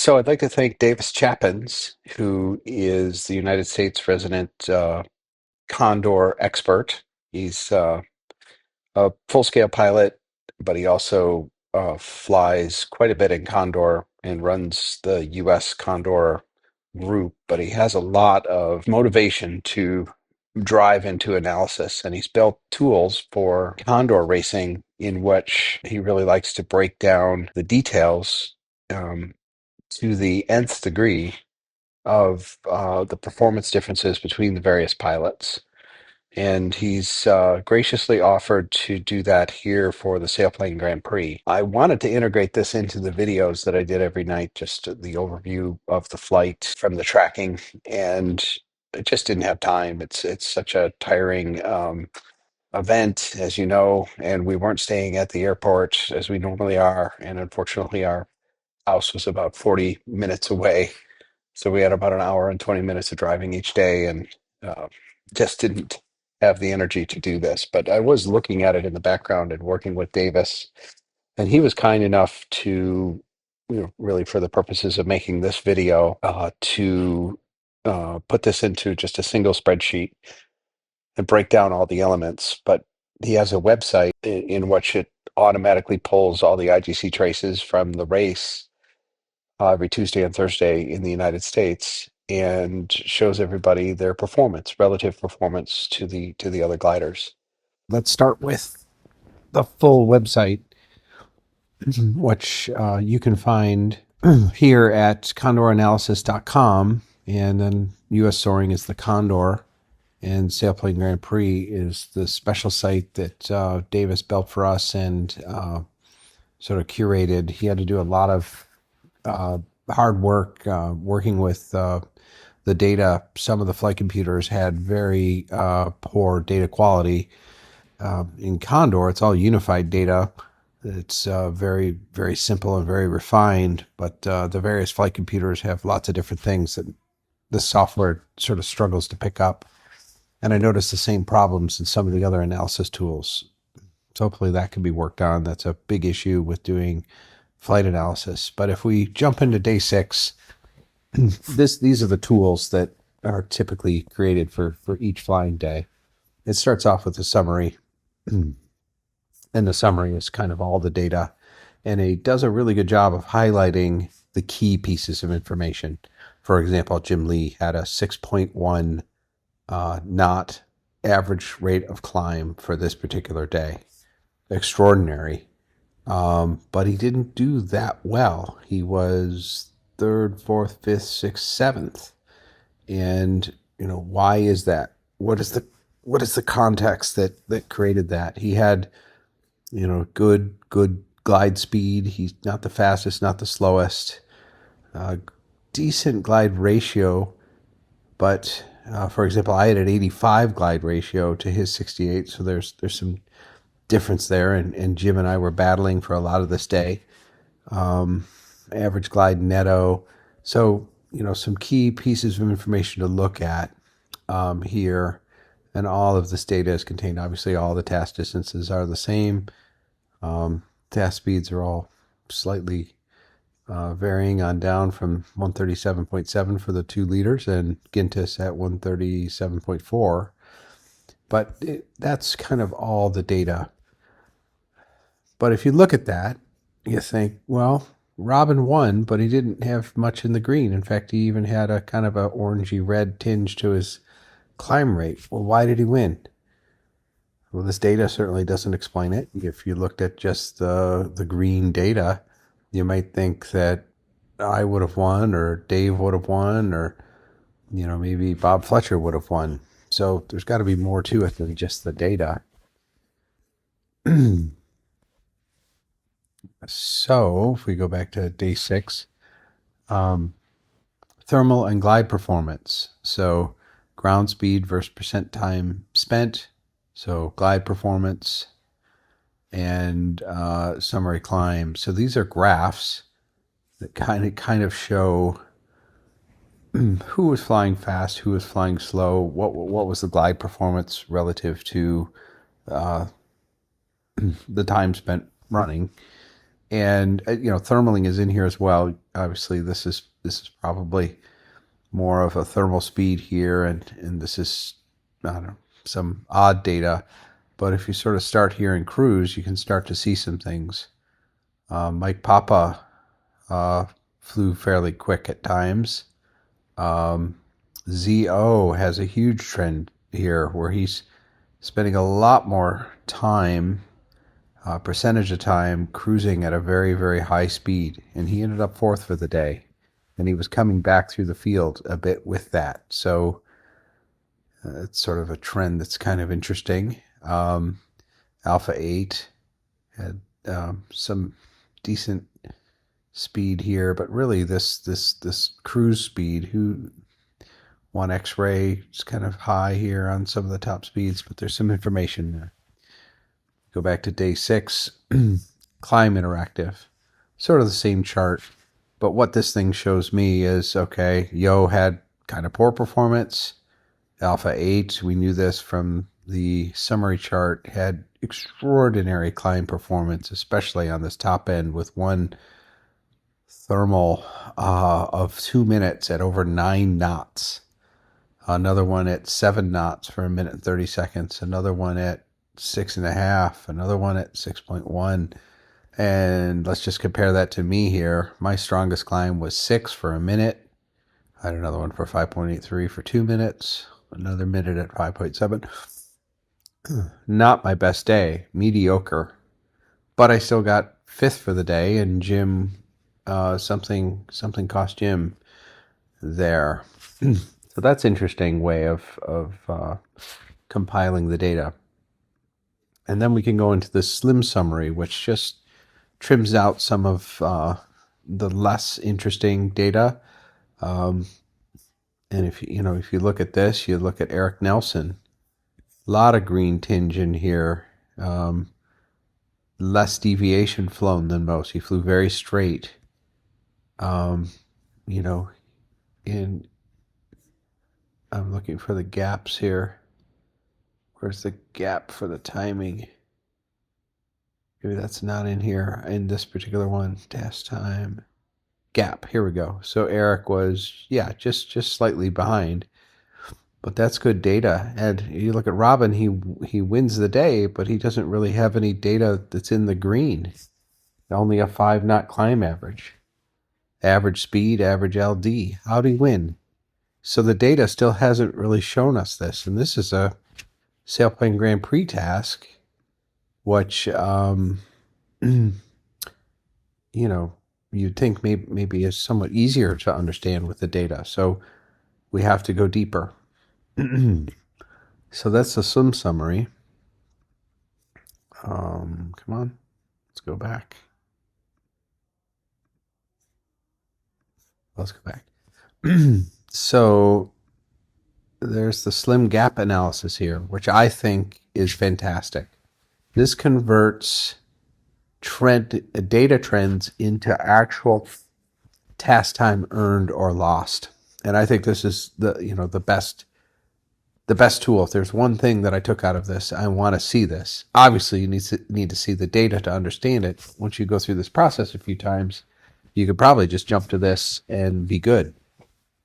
So I'd like to thank Davis Chappins, who is the United States resident Condor expert. He's a full-scale pilot, but he also flies quite a bit in Condor and runs the U.S. Condor group. But he has a lot of motivation to drive into analysis, and he's built tools for Condor racing in which he really likes to break down the details um, to the nth degree of the performance differences between the various pilots. And he's graciously offered to do that here for the Sailplane Grand Prix. I wanted to integrate this into the videos that I did every night, just the overview of the flight from the tracking, and I just didn't have time. It's such a tiring event, as you know, and we weren't staying at the airport as we normally are, and unfortunately, our house was about 40 minutes away. So we had about an hour and 20 minutes of driving each day and uh, just didn't have the energy to do this. But I was looking at it in the background and working with Davis, and he was kind enough to, really for the purposes of making this video, to put this into just a single spreadsheet and break down all the elements. But he has a website in which it automatically pulls all the IGC traces from the race every Tuesday and Thursday in the United States and shows everybody their performance, relative performance to the other gliders. Let's start with the full website, which you can find here at condoranalysis.com, and then US Soaring is the Condor, and Sailplane Grand Prix is the special site that Davis built for us and sort of curated. He had to do a lot of hard work working with the data. Some of the flight computers had very poor data quality. In Condor, it's all unified data. It's very, very simple and very refined, but the various flight computers have lots of different things that the software sort of struggles to pick up. And I noticed the same problems in some of the other analysis tools. So hopefully that can be worked on. That's a big issue with doing flight analysis. But if we jump into day 6, these are the tools that are typically created for each flying day. It starts off with a summary, and the summary is kind of all the data, and it does a really good job of highlighting the key pieces of information. For example, Jim Lee had a 6.1 knot average rate of climb for this particular day. Extraordinary. But he didn't do that well. He was 3rd, 4th, 5th, 6th, 7th. And, why is that? What is the context that created that? He had, good glide speed. He's not the fastest, not the slowest. Decent glide ratio, but for example, I had an 85 glide ratio to his 68, so there's some difference there, and Jim and I were battling for a lot of this day. Average glide netto. So, some key pieces of information to look at here, and all of this data is contained. Obviously, all the task distances are the same. Task speeds are all slightly varying on down from 137.7 for the 2 liters and Gintis at 137.4. But that's kind of all the data. But if you look at that, you think, well, Robin won, but he didn't have much in the green. In fact, he even had a kind of a orangey red tinge to his climb rate. Well, why did he win? Well, this data certainly doesn't explain it. If you looked at just the green data, you might think that I would have won, or Dave would have won, or maybe Bob Fletcher would have won. So there's got to be more to it than just the data. So if we go back to day 6, thermal and glide performance. So ground speed versus percent time spent. So glide performance and summary climb. So these are graphs that kind of show who was flying fast, who was flying slow, what was the glide performance relative to the time spent running. And thermaling is in here as well. Obviously, this is probably more of a thermal speed here, and this is, I don't know, some odd data. But if you sort of start here in cruise, you can start to see some things. Mike Papa flew fairly quick at times. ZO has a huge trend here where he's spending a lot more time, percentage of time, cruising at a very, very high speed. And he ended up fourth for the day. And he was coming back through the field a bit with that. So it's sort of a trend that's kind of interesting. Alpha 8 had some decent speed here, but really this cruise speed, one X-ray is kind of high here on some of the top speeds, but there's some information there. Go back to day 6, Climb Interactive, sort of the same chart, but what this thing shows me is, okay, Yo had kind of poor performance. Alpha 8, we knew this from the summary chart, had extraordinary climb performance, especially on this top end with one thermal of 2 minutes at over 9 knots. Another one at 7 knots for 1 minute and 30 seconds. Another one at 6.5. Another one at 6.1. And let's just compare that to me here. My strongest climb was 6 for a minute. I had another one for 5.83 for 2 minutes. Another minute at 5.7. Not my best day. Mediocre. But I still got 5th for the day, and Jim, something cost Jim there. So that's an interesting way of compiling the data. And then we can go into the slim summary, which just trims out some of the less interesting data. And if you look at this, you look at Eric Nelson, a lot of green tinge in here, less deviation flown than most. He flew very straight. I'm looking for the gaps here. Where's the gap for the timing? Maybe that's not in here in this particular one. Task time. Gap. Here we go. So Eric was, just slightly behind. But that's good data. And you look at Robin, he wins the day, but he doesn't really have any data that's in the green. Only a 5-knot climb average. Average speed, average LD. How'd he win? So the data still hasn't really shown us this. And this is a Sailplane Grand Prix task, which, you'd think maybe is somewhat easier to understand with the data. So we have to go deeper. So that's the swim summary. Come on, let's go back. Let's go back. So there's the slim gap analysis here, which I think is fantastic. This converts data trends into actual task time earned or lost. And I think this is the best tool. If there's one thing that I took out of this, I want to see this. Obviously, you need to see the data to understand it. Once you go through this process a few times, you could probably just jump to this and be good.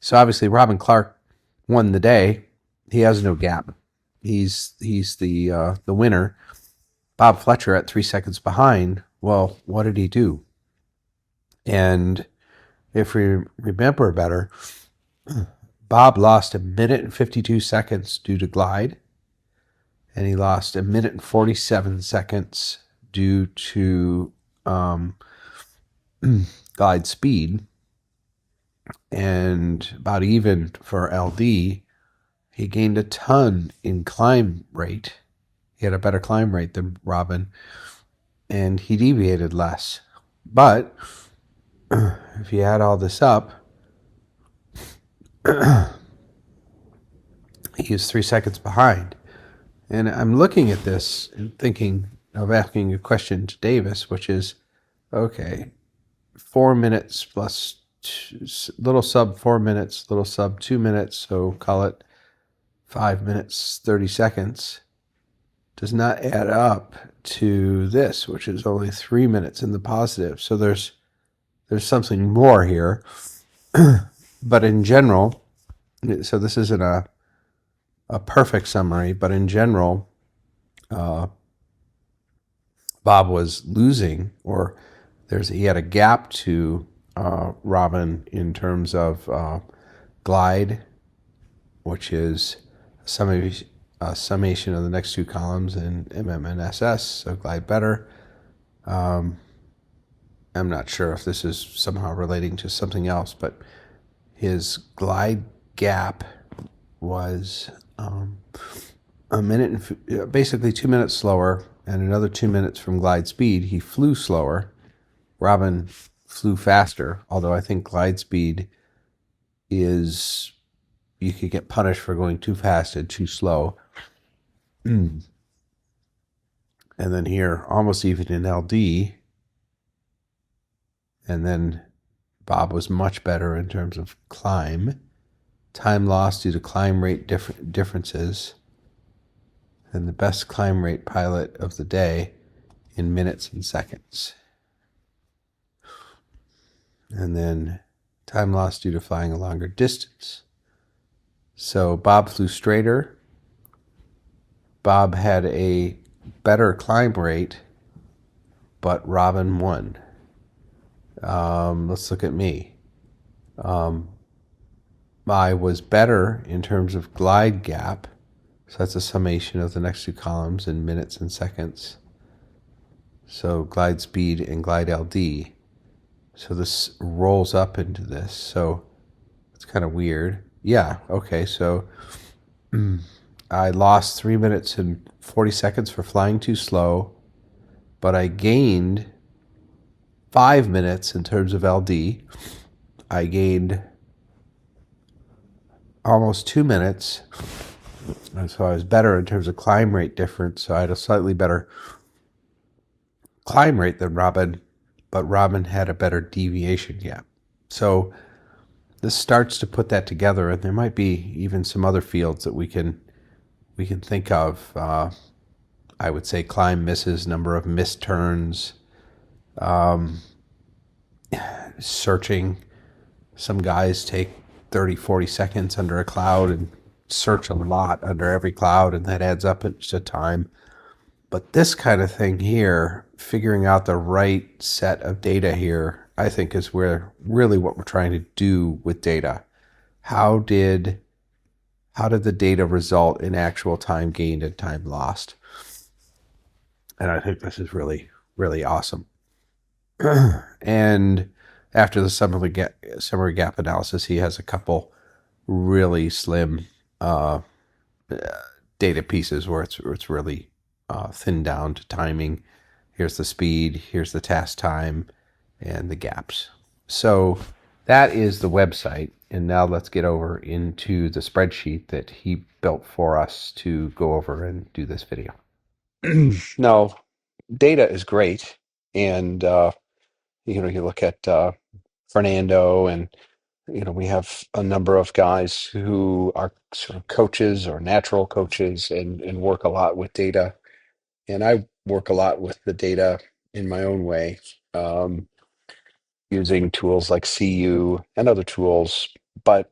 So obviously, Robin Clark won the day. He has no gap. He's the winner. Bob Fletcher at 3 seconds behind. Well, what did he do? And if we remember better, Bob lost 1 minute and 52 seconds due to glide, and he lost 1 minute and 47 seconds due to glide speed, and about even for LD. He gained a ton in climb rate. He had a better climb rate than Robin, and he deviated less. But if you add all this up, he was 3 seconds behind. And I'm looking at this and thinking of asking a question to Davis, which is, okay, 4 minutes plus little sub 4 minutes, little sub 2 minutes, so call it 5 minutes, 30 seconds. does not add up to this, which is only 3 minutes in the positive. So there's something more here. But in general, so this isn't a perfect summary, but in general, Bob was losing, or he had a gap to Robin in terms of glide, which is a summation of the next two columns in MM and SS, so glide better. I'm not sure if this is somehow relating to something else, but his glide gap was a minute and basically 2 minutes slower, and another 2 minutes from glide speed. He flew slower. Robin flew faster, although I think glide speed is, you could get punished for going too fast and too slow. And then here, almost even in LD. And then Bob was much better in terms of climb. Time lost due to climb rate differences. And the best climb rate pilot of the day in minutes and seconds. And then time lost due to flying a longer distance. So Bob flew straighter. Bob had a better climb rate, but Robin won. Let's look at me. I was better in terms of glide gap. So that's a summation of the next two columns in minutes and seconds. So glide speed and glide LD. So this rolls up into this. So it's kind of weird. Yeah, okay, so I lost 3 minutes and 40 seconds for flying too slow, but I gained 5 minutes in terms of LD. I gained almost 2 minutes, and so I was better in terms of climb rate difference. So I had a slightly better climb rate than Robin, but Robin had a better deviation gap. So this starts to put that together, and there might be even some other fields that we can think of. I would say climb misses, number of missed turns, searching. Some guys take 30, 40 seconds under a cloud and search a lot under every cloud, and that adds up to time. But this kind of thing here, figuring out the right set of data here, I think is where really what we're trying to do with data. How did the data result in actual time gained and time lost? And I think this is really, really awesome. And after the summary gap analysis, he has a couple really slim data pieces where it's really thinned down to timing. Here's the speed, here's the task time, and the gaps. So that is the website. And now let's get over into the spreadsheet that he built for us to go over and do this video. Now, data is great. And, you look at Fernando, and, we have a number of guys who are sort of coaches or natural coaches and work a lot with data. And I work a lot with the data in my own way, using tools like CU and other tools. But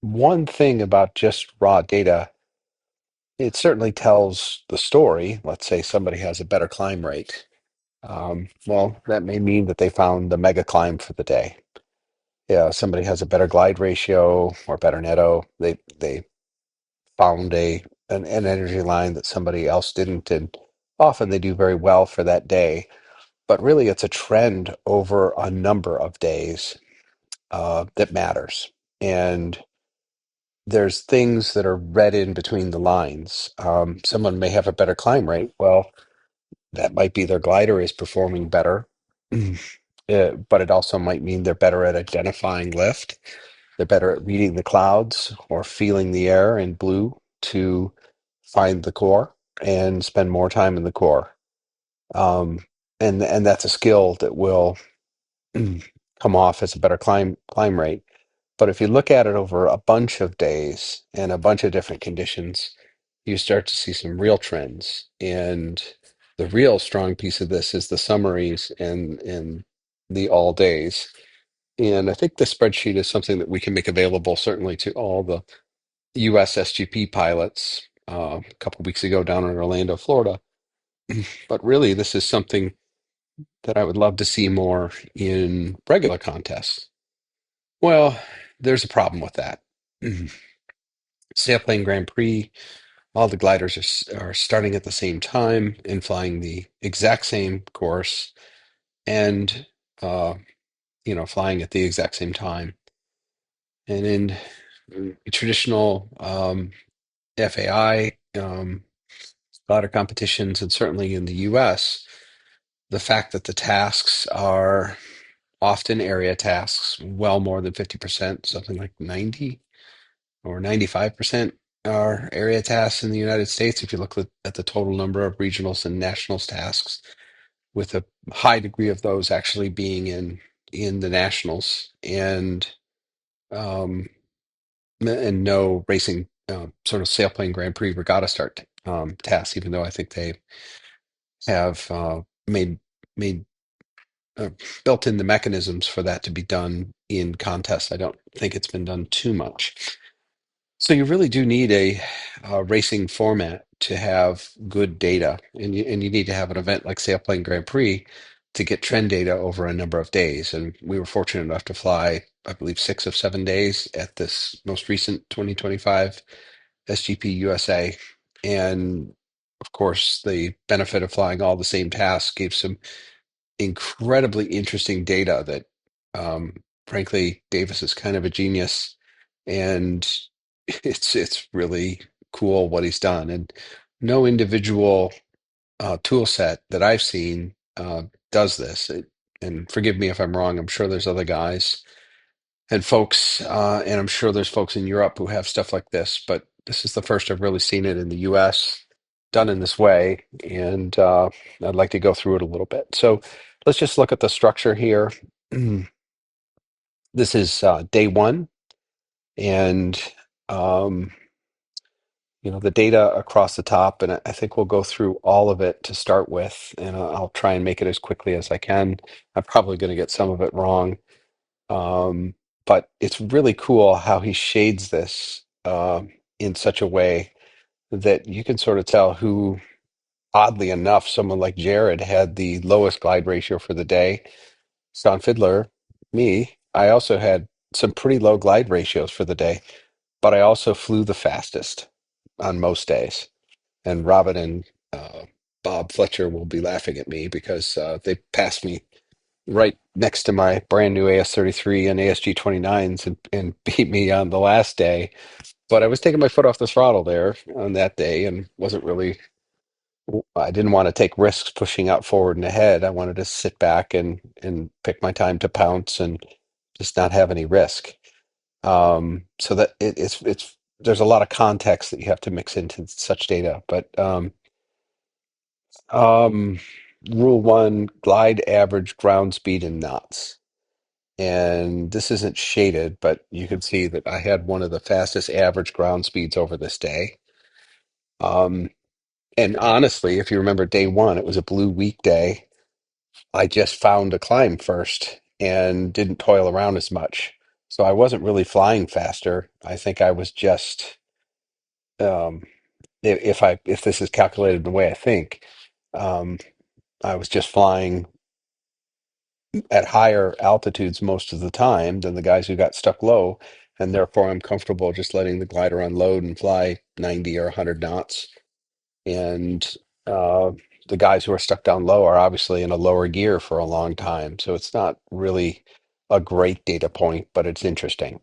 one thing about just raw data, it certainly tells the story. Let's say somebody has a better climb rate. Well, that may mean that they found the mega climb for the day. Yeah, somebody has a better glide ratio or better netto. They found an energy line that somebody else didn't, and often they do very well for that day. But really, it's a trend over a number of days that matters. And there's things that are read in between the lines. Someone may have a better climb rate. Well, that might be their glider is performing better, but it also might mean they're better at identifying lift. They're better at reading the clouds or feeling the air in blue to find the core and spend more time in the core. And that's a skill that will come off as a better climb rate. But if you look at it over a bunch of days and a bunch of different conditions, you start to see some real trends. And the real strong piece of this is the summaries and the all days. And I think the spreadsheet is something that we can make available certainly to all the US SGP pilots a couple weeks ago down in Orlando, Florida. But really, this is something that I would love to see more in regular contests. Well, there's a problem with that. Sailplane Grand Prix, all the gliders are starting at the same time and flying the exact same course and uh, flying at the exact same time. And in traditional FAI glider competitions, and certainly in the US, the fact that the tasks are often area tasks, well more than 50%, something like 90 or 95% are area tasks in the United States. If you look at the total number of regionals and nationals tasks, with a high degree of those actually being in the nationals, um, and no racing sort of sailplane Grand Prix regatta start tasks, even though I think they have made uh, built in the mechanisms for that to be done in contests. I don't think it's been done too much. So you really do need a racing format to have good data, and you need to have an event like Sailplane Grand Prix to get trend data over a number of days. And we were fortunate enough to fly, I believe, 6 of 7 days at this most recent 2025 SGP USA. And of course, the benefit of flying all the same tasks gave some incredibly interesting data that, frankly, Davis is kind of a genius, and it's really cool what he's done. And no individual tool set that I've seen does this. And forgive me if I'm wrong. I'm sure there's other guys and folks, and I'm sure there's folks in Europe who have stuff like this, but this is the first I've really seen it in the US done in this way, and I'd like to go through it a little bit. So let's just look at the structure here. This is day one, and um, the data across the top, and I think we'll go through all of it to start with, and I'll try and make it as quickly as I can. I'm probably going to get some of it wrong. Um, but it's really cool how he shades this in such a way that you can sort of tell who, oddly enough, someone like Jared had the lowest glide ratio for the day. Sean Fidler, me, I also had some pretty low glide ratios for the day, but I also flew the fastest on most days. And Robin and Bob Fletcher will be laughing at me because they passed me right next to my brand new AS33 and ASG 29s and beat me on the last day. But I was taking my foot off the throttle there on that day and wasn't really, I didn't want to take risks pushing out forward and ahead. I wanted to sit back and pick my time to pounce and just not have any risk. So that there's a lot of context that you have to mix into such data. But um, rule one, glide average ground speed in knots. And this isn't shaded, but you can see that I had one of the fastest average ground speeds over this day. Um, and honestly, if you remember day one, it was a blue weekday. I just found a climb first and didn't toil around as much. So I wasn't really flying faster. I think I was just, um, if this is calculated the way I think, um, I was just flying at higher altitudes most of the time than the guys who got stuck low, and therefore I'm comfortable just letting the glider unload and fly 90 or 100 knots. And uh, the guys who are stuck down low are obviously in a lower gear for a long time, so it's not really a great data point, but it's interesting.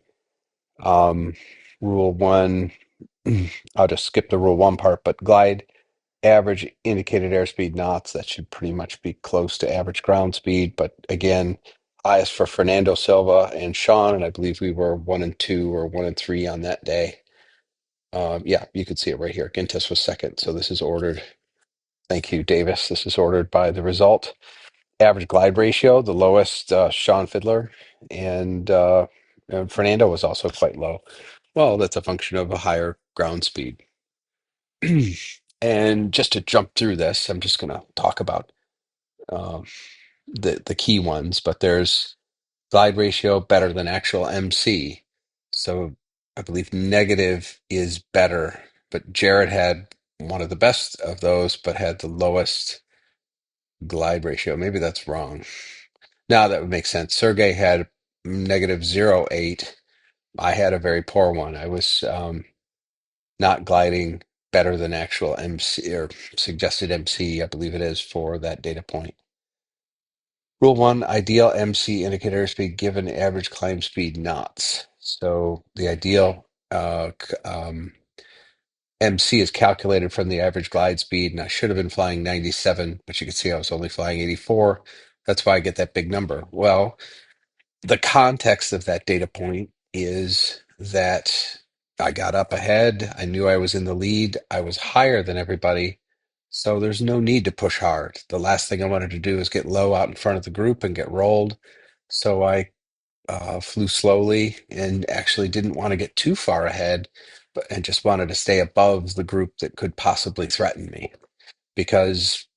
Um, Rule one, I'll just skip the rule one part, but glide average indicated airspeed knots, that should pretty much be close to average ground speed. But again, highest for Fernando Silva and Sean, and I believe we were 1 and 2 or 1 and 3 on that day. Yeah, you can see it right here. Gintis was second, so this is ordered. Thank you, Davis. This is ordered by the result. Average glide ratio, the lowest, Sean Fidler, and Fernando was also quite low. Well, that's a function of a higher ground speed. And just to jump through this, I'm just going to talk about um, the key ones, but there's glide ratio better than actual MC. So I believe negative is better, but Jared had one of the best of those, but had the lowest glide ratio. Maybe that's wrong. Now that would make sense. Sergey had -0.08. I had a very poor one. I was not gliding better than actual MC or suggested MC, I believe it is, for that data point. Rule one, ideal MC indicators be given average climb speed knots. So the ideal MC is calculated from the average glide speed, and I should have been flying 97, but you can see I was only flying 84. That's why I get that big number. Well, the context of that data point is that I got up ahead. I knew I was in the lead. I was higher than everybody. So there's no need to push hard. The last thing I wanted to do is get low out in front of the group and get rolled. So I flew slowly and actually didn't want to get too far ahead, but and just wanted to stay above the group that could possibly threaten me because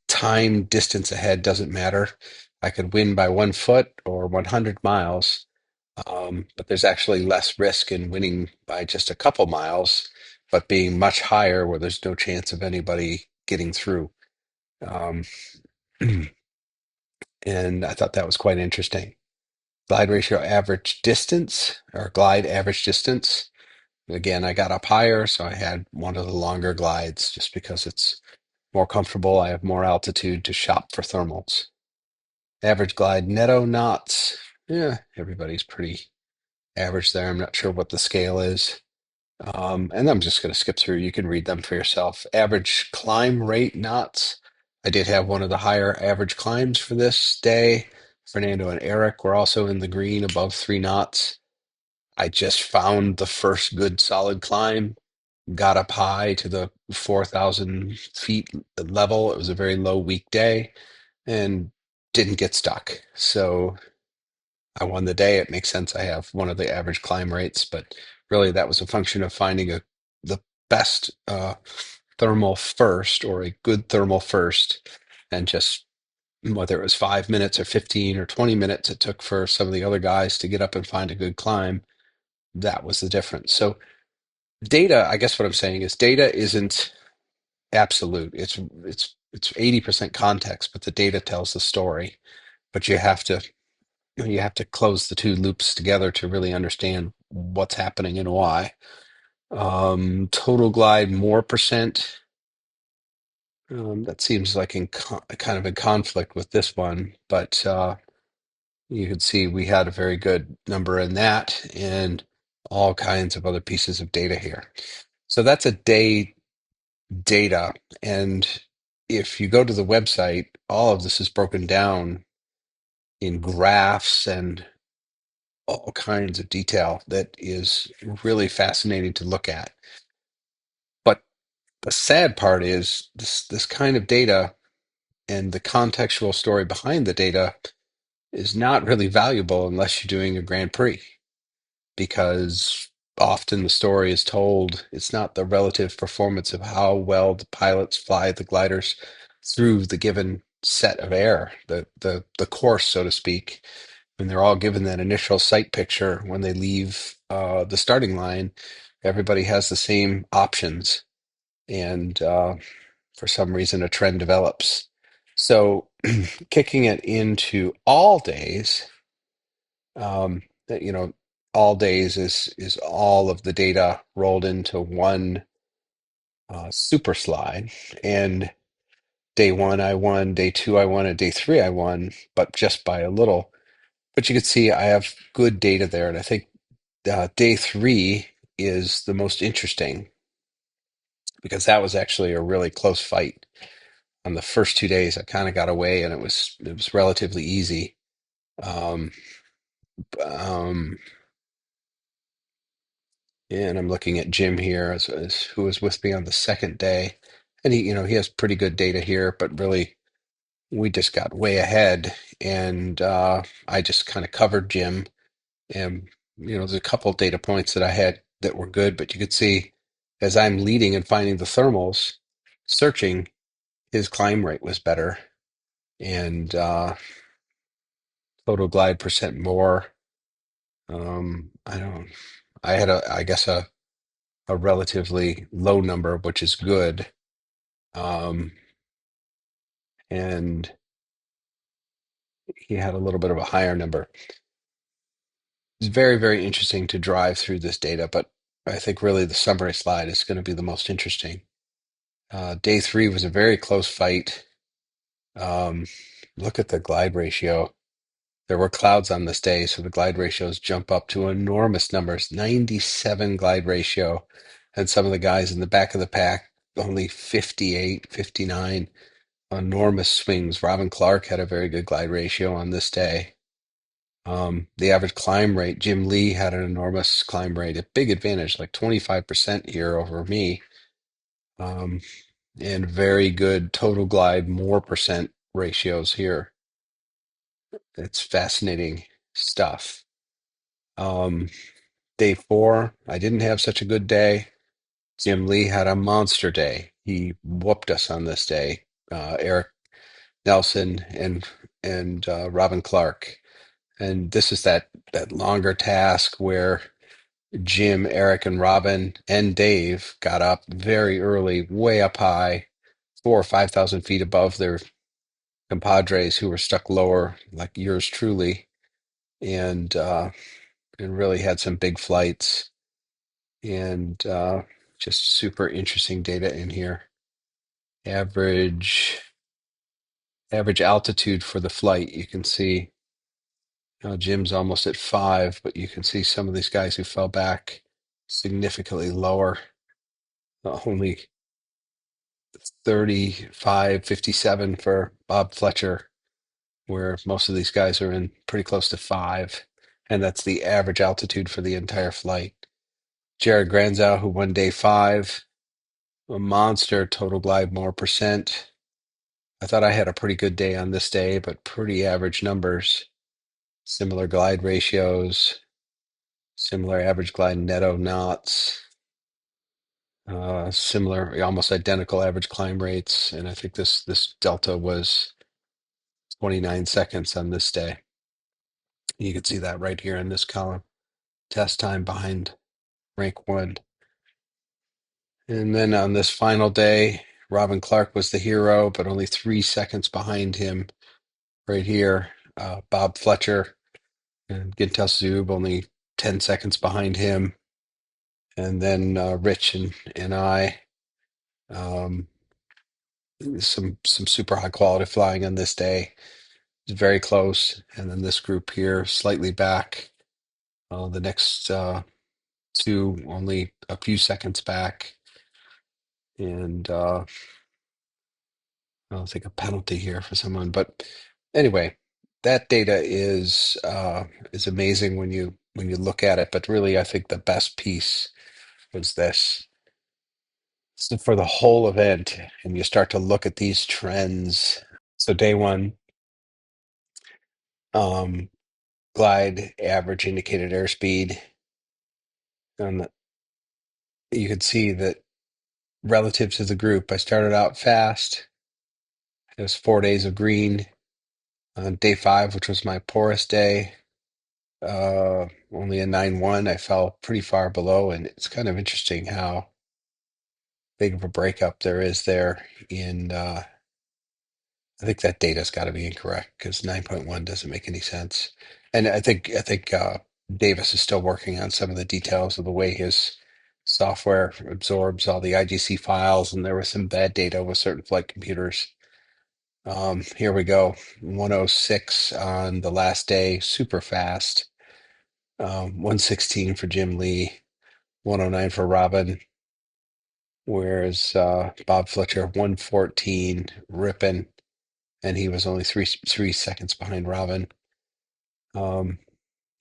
time distance ahead doesn't matter. I could win by 1 foot or 100 miles, but there's actually less risk in winning by just a couple miles, but being much higher where there's no chance of anybody getting through. Um, and I thought that was quite interesting. Glide ratio average distance or glide average distance. Again, I got up higher, so I had one of the longer glides just because it's more comfortable. I have more altitude to shop for thermals. Average glide netto knots. Yeah, everybody's pretty average there. I'm not sure what the scale is. And I'm just going to skip through. You can read them for yourself. Average climb rate knots. I did have one of the higher average climbs for this day. Fernando and Eric were also in the green above 3 knots. I just found the first good solid climb, got up high to the 4,000 feet level. It was a very low weekday and didn't get stuck. So I won the day. It makes sense. I have one of the average climb rates, but really that was a function of finding the best thermal first or a good thermal first, and just whether it was 5 minutes or 15 or 20 minutes it took for some of the other guys to get up and find a good climb. That was the difference. So data, I guess what I'm saying is data isn't absolute. It's 80% context, but the data tells the story. But you have to close the two loops together to really understand what's happening and why. Total glide more percent. That seems like kind of in conflict with this one, but you can see we had a very good number in that and all kinds of other pieces of data here. So that's a day data. And if you go to the website, all of this is broken down in graphs and all kinds of detail that is really fascinating to look at. But the sad part is this kind of data and the contextual story behind the data is not really valuable unless you're doing a Grand Prix, because often the story is told, it's not the relative performance of how well the pilots fly the gliders through the given set of air, the course, so to speak. When they're all given that initial sight picture when they leave the starting line, everybody has the same options, and for some reason, a trend develops. So, kicking it into all days, that all days is all of the data rolled into one super slide, and day one I won, day two I won, and day three I won, but just by a little. But you can see I have good data there, and I think day three is the most interesting because that was actually a really close fight. On the first 2 days, I kind of got away, and it was relatively easy. Um, um, and I'm looking at Jim here as who was with me on the second day, and he has pretty good data here, but really we just got way ahead, and I just kind of covered Jim. And there's a couple data points that I had that were good, but you could see as I'm leading and finding the thermals, searching, his climb rate was better, and total glide percent more. I don't. I had I guess a relatively low number, which is good. Um, and he had a little bit of a higher number. It's very, very interesting to drive through this data, but I think really the summary slide is going to be the most interesting. Day three was a very close fight. Um, Look at the glide ratio. There were clouds on this day, so the glide ratios jump up to enormous numbers, 97 glide ratio. And some of the guys in the back of the pack, only 58, 59. Enormous swings. Robin Clark had a very good glide ratio on this day. The average climb rate, Jim Lee had an enormous climb rate, a big advantage, like 25% here over me. Um, and very good total glide, more percent ratios here. It's fascinating stuff. Um, Day four, I didn't have such a good day. Jim Lee had a monster day. He whooped us on this day. Eric Nelson and Robin Clark. And this is that longer task where Jim, Eric, and Robin and Dave got up very early, way up high, 4 or 5 thousand feet above their compadres who were stuck lower, like yours truly, and really had some big flights and just super interesting data in here. Average altitude for the flight, you can see Jim's almost at 5, but you can see some of these guys who fell back significantly lower, only 35, 57 for Bob Fletcher, where most of these guys are in pretty close to 5. And that's the average altitude for the entire flight. Jared Granzow, who won day 5, a monster total glide more percent. I thought I had a pretty good day on this day, but pretty average numbers. Similar glide ratios, similar average glide netto knots, similar, almost identical average climb rates. And I think this delta was 29 seconds on this day. You can see that right here in this column. Test time behind rank 1. And then on this final day, Robin Clark was the hero, but only 3 seconds behind him right here. Bob Fletcher and Gintas Zub only 10 seconds behind him. And then Rich and I, um, some super high quality flying on this day. It's very close. And then this group here, slightly back. The next two, only a few seconds back. And I'll take a penalty here for someone. But anyway, that data is amazing when you look at it. But really, I think the best piece was this. So for the whole event, and you start to look at these trends. So day one, um, glide average indicated airspeed. And you could see that relative to the group, I started out fast. It was 4 days of green. On day 5, which was my poorest day, only a 9.1. I fell pretty far below, and it's kind of interesting how big of a breakup there is there in I think that data's got to be incorrect because 9.1 doesn't make any sense. And I think Davis is still working on some of the details of the way his software absorbs all the IGC files, and there was some bad data with certain flight computers. Here we go. 106 on the last day, super fast. 116 for Jim Lee, 109 for Robin, whereas Bob Fletcher 114 ripping, and he was only three seconds behind Robin.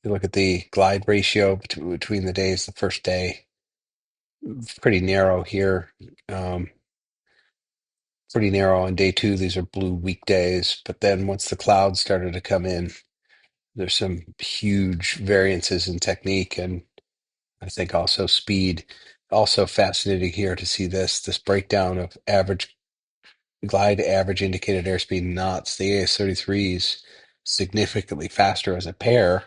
You look at the glide ratio between the days. The first day, pretty narrow here. Um, Pretty narrow on day 2. These are blue weekdays, but then once the clouds started to come in, there's some huge variances in technique and I think also speed. also fascinating here to see this breakdown of average glide average indicated airspeed knots. The AS-33s significantly faster as a pair,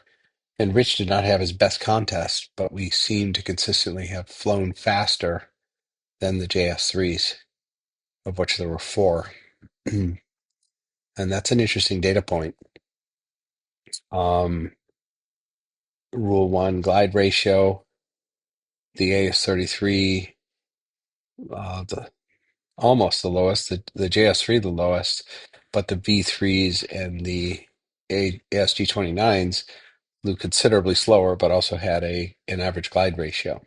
and Rich did not have his best contest, but we seem to consistently have flown faster than the JS3s, of which there were four. And that's an interesting data point. Um, Rule one, glide ratio, the AS-33, the almost the lowest, the JS3 the lowest, but the V3s and the ASG29s flew considerably slower, but also had an average glide ratio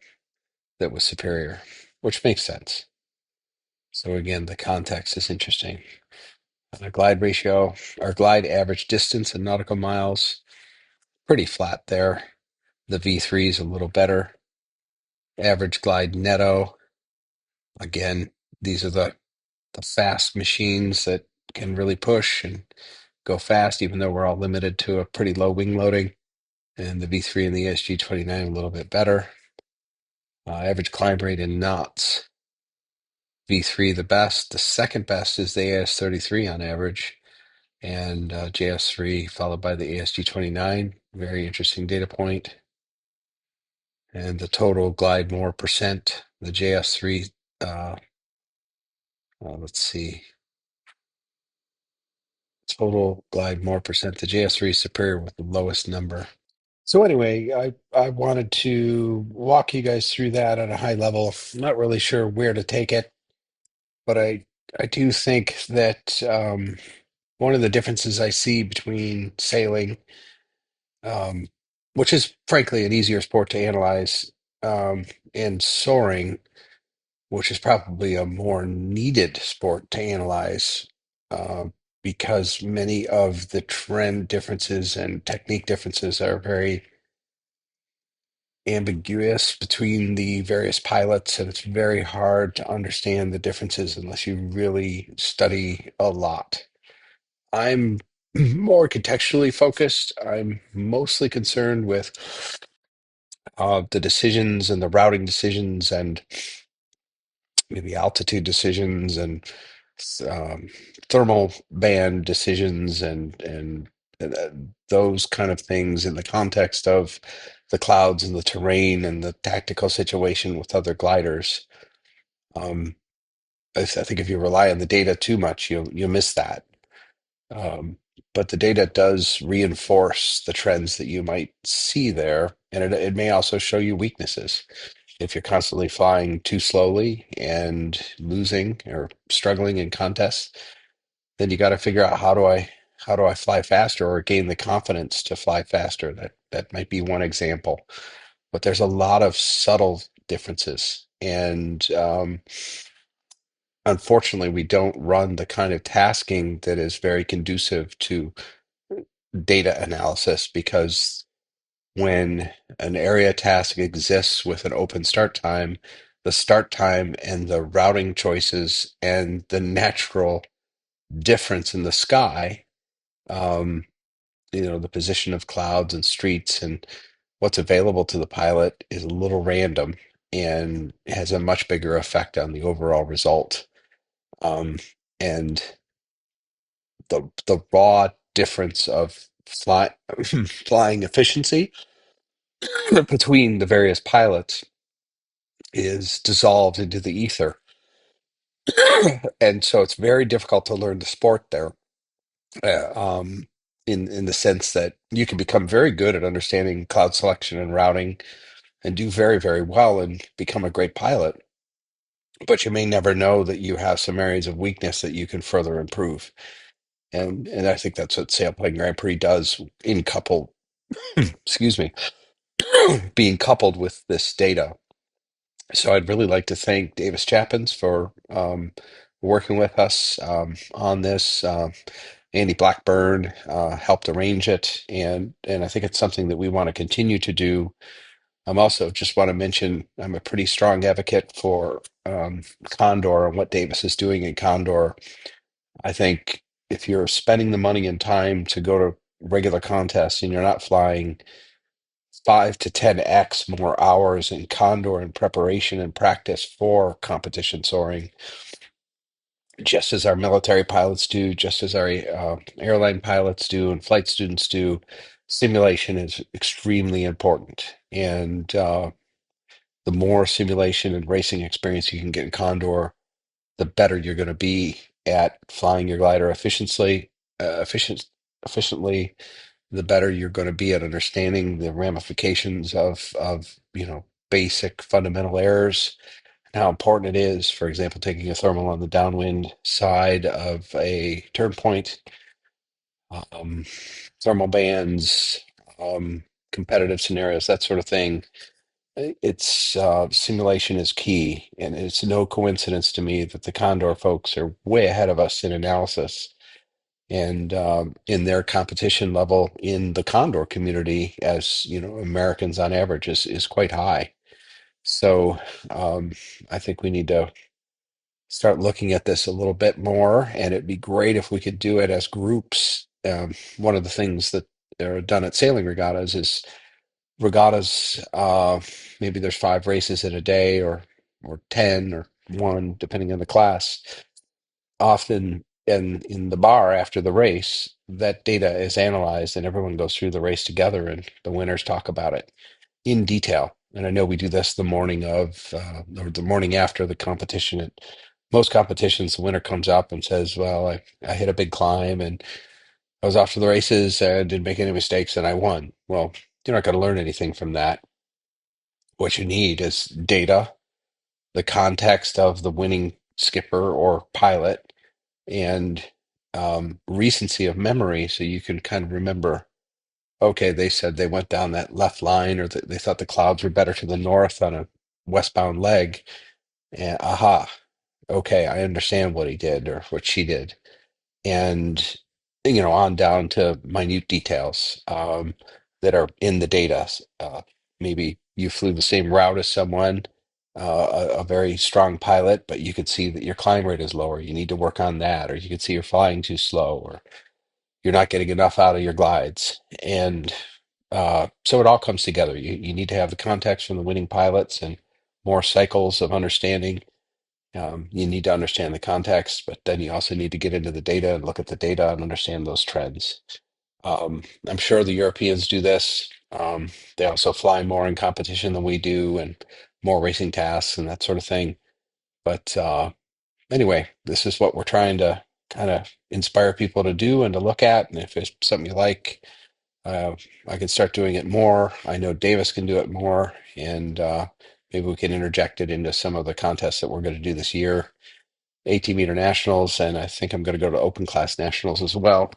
that was superior, which makes sense. So again, the context is interesting. Glide ratio, or glide average distance in nautical miles, pretty flat there. The V3 is a little better. Average glide netto, again, these are the fast machines that can really push and go fast, even though we're all limited to a pretty low wing loading. And the V3 and the SG29 a little bit better. Average climb rate in knots. V3 the best. The second best is the AS-33 on average, and JS3 followed by the ASG29. Very interesting data point. And the total glide more percent. The JS3, let's see, total glide more percent. The JS3 is superior with the lowest number. So anyway, I wanted to walk you guys through that at a high level. I'm not really sure where to take it, but I do think that one of the differences I see between sailing, um, which is frankly an easier sport to analyze, and soaring, which is probably a more needed sport to analyze, uh, because many of the trend differences and technique differences are very ambiguous between the various pilots, and it's very hard to understand the differences unless you really study a lot. I'm more contextually focused. I'm mostly concerned with the decisions and the routing decisions and maybe altitude decisions and um, thermal band decisions and those kind of things in the context of the clouds and the terrain and the tactical situation with other gliders. Um, I think if you rely on the data too much, you'll miss that. Um, but the data does reinforce the trends that you might see there, and it may also show you weaknesses. If you're constantly flying too slowly and losing or struggling in contests, then you got to figure out how do I fly faster or gain the confidence to fly faster. That might be one example, but there's a lot of subtle differences, and unfortunately, we don't run the kind of tasking that is very conducive to data analysis, because when an area task exists with an open start time, the start time and the routing choices and the natural difference in the sky, um, the position of clouds and streets and what's available to the pilot is a little random and has a much bigger effect on the overall result. Um, and the raw difference of flying efficiency between the various pilots is dissolved into the ether. And so it's very difficult to learn the sport there, in the sense that you can become very good at understanding cloud selection and routing and do very, very well and become a great pilot. But you may never know that you have some areas of weakness that you can further improve. And I think that's what Sailplane Grand Prix does in couple, excuse me, being coupled with this data. So I'd really like to thank Davis Chappins for working with us on this. Andy Blackburn helped arrange it, and I think it's something that we want to continue to do. I'm also just want to mention I'm a pretty strong advocate for Condor and what Davis is doing in Condor. I think if you're spending the money and time to go to regular contests and you're not flying 5 to 10x more hours in Condor in preparation and practice for competition soaring, just as our military pilots do, just as our airline pilots do, and flight students do. Simulation is extremely important. And the more simulation and racing experience you can get in Condor, the better you're going to be at flying your glider efficiently, the better you're going to be at understanding the ramifications of basic fundamental errors and how important it is, for example, taking a thermal on the downwind side of a turn point, um, thermal bands, competitive scenarios, that sort of thing. It's simulation is key, and it's no coincidence to me that the Condor folks are way ahead of us in analysis and in their competition level in the Condor community, as you know, Americans on average is quite high. So I think we need to start looking at this a little bit more, and it'd be great if we could do it as groups. One of the things that are done at sailing regattas is regattas. Maybe there's 5 races in a day, or 10, or one, depending on the class. Often in the bar after the race, that data is analyzed and everyone goes through the race together, and the winners talk about it in detail. And I know we do this the morning of or the morning after the competition. At most competitions, the winner comes up and says, "Well, I hit a big climb and I was off to the races and didn't make any mistakes and I won." Well, you're not going to learn anything from that. What you need is data, the context of the winning skipper or pilot, and recency of memory, so you can kind of remember, okay, they said they went down that left line, or that they thought the clouds were better to the north on a westbound leg. And aha, okay, I understand what he did or what she did. And on down to minute details that are in the data. Maybe you flew the same route as someone, a very strong pilot, but you could see that your climb rate is lower. You need to work on that, or you could see you're flying too slow, or you're not getting enough out of your glides. And so it all comes together. You need to have the context from the winning pilots and more cycles of understanding. You need to understand the context, but then you also need to get into the data and look at the data and understand those trends. I'm sure the Europeans do this. They also fly more in competition than we do, and more racing tasks and that sort of thing. But anyway, this is what we're trying to kind of inspire people to do and to look at. And if it's something you like, uh, I can start doing it more. I know Davis can do it more, and maybe we can interject it into some of the contests that we're going to do this year. 18-meter nationals, and I think I'm going to go to open class nationals as well.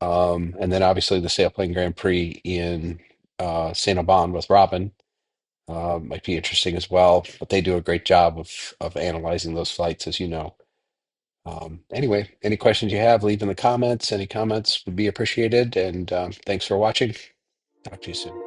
And then obviously the Sailplane Grand Prix in Saint Aubin with Robin might be interesting as well. But they do a great job of analyzing those flights, as you know. Anyway, any questions you have, leave in the comments. Any comments would be appreciated. And thanks for watching. Talk to you soon.